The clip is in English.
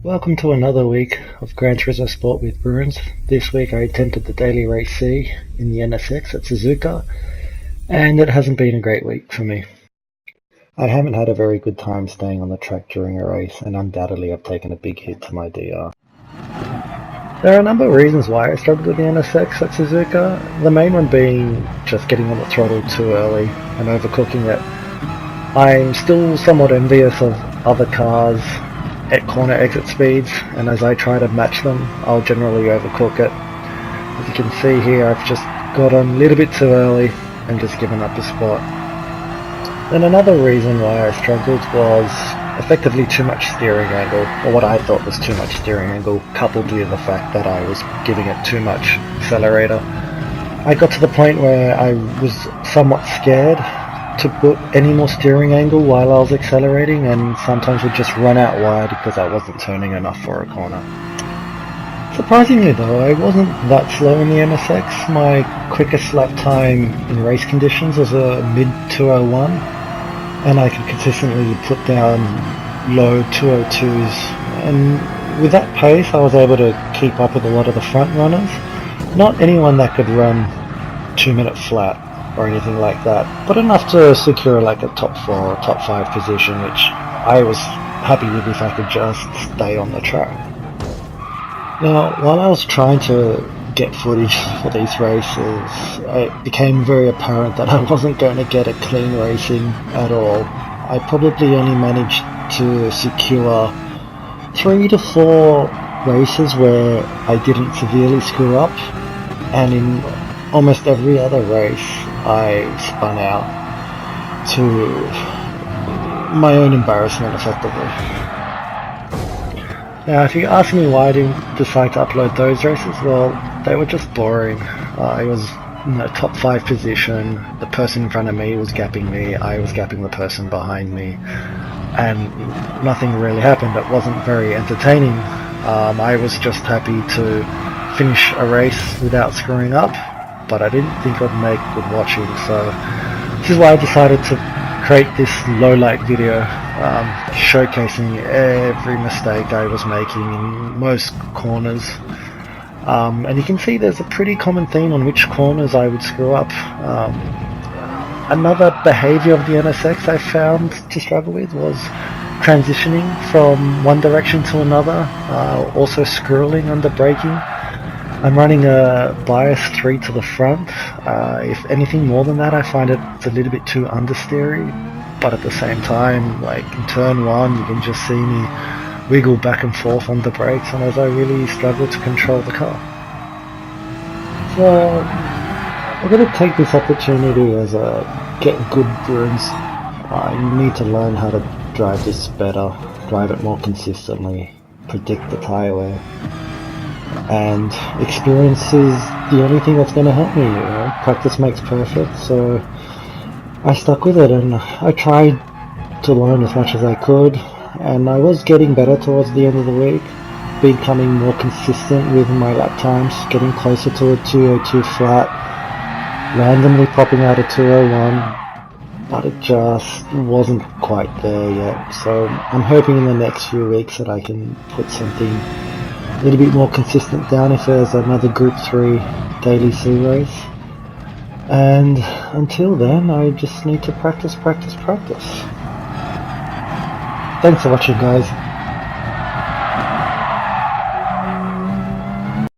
Welcome to another week of Gran Turismo Sport with Bruins. This week I attempted the daily race C in the NSX at Suzuka, and it hasn't been a great week for me. I haven't had a very good time staying on the track during a race, and undoubtedly I've taken a big hit to my DR. There are a number of reasons why I struggled with the NSX at Suzuka, the main one being just getting on the throttle too early and overcooking it. I'm still somewhat envious of other cars at corner exit speeds, and as I try to match them, I'll generally overcook it. As you can see here, I've just got on a little bit too early and just given up the spot. Then another reason why I struggled was effectively too much steering angle, or what I thought was too much steering angle, coupled with the fact that I was giving it too much accelerator. I got to the point where I was somewhat scared to put any more steering angle while I was accelerating, and sometimes would just run out wide because I wasn't turning enough for a corner. Surprisingly though, I wasn't that slow in the NSX. My quickest lap time in race conditions was a mid 201, and I could consistently put down low 202s, and with that pace I was able to keep up with a lot of the front runners. Not anyone that could run 2 minute flat or anything like that, but enough to secure like a top 4 or top 5 position, which I was happy with if I could just stay on the track. Now, while I was trying to get footage for these races, it became very apparent that I wasn't going to get a clean racing at all. I probably only managed to secure 3 to 4 races where I didn't severely screw up, and in almost every other race I spun out to my own embarrassment, effectively. Now, if you ask me why I didn't decide to upload those races, well, they were just boring. I was in a top 5 position, the person in front of me was gapping me, I was gapping the person behind me, and nothing really happened. It wasn't very entertaining. I was just happy to finish a race without screwing up, but I didn't think I'd make good watching, so this is why I decided to create this low-light video showcasing every mistake I was making in most corners. And you can see there's a pretty common theme on which corners I would screw up. Another behaviour of the NSX I found to struggle with was transitioning from one direction to another, also scrolling under braking. I'm running a bias 3 to the front. If anything more than that, I find it's a little bit too understeery, but at the same time, like in turn 1, you can just see me wiggle back and forth on the brakes, and as I really struggle to control the car. So I'm going to take this opportunity as a get good Bruins. You need to learn how to drive this better, drive it more consistently, predict the tyre wear. And experience is the only thing that's going to help me, you know? Practice makes perfect, so I stuck with it and I tried to learn as much as I could, and I was getting better towards the end of the week, becoming more consistent with my lap times, getting closer to a 202 flat, randomly popping out a 201, but it just wasn't quite there yet. So I'm hoping in the next few weeks that I can put something a little bit more consistent down if there's another Group 3 daily C race. And until then, I just need to practice. Thanks for watching, guys.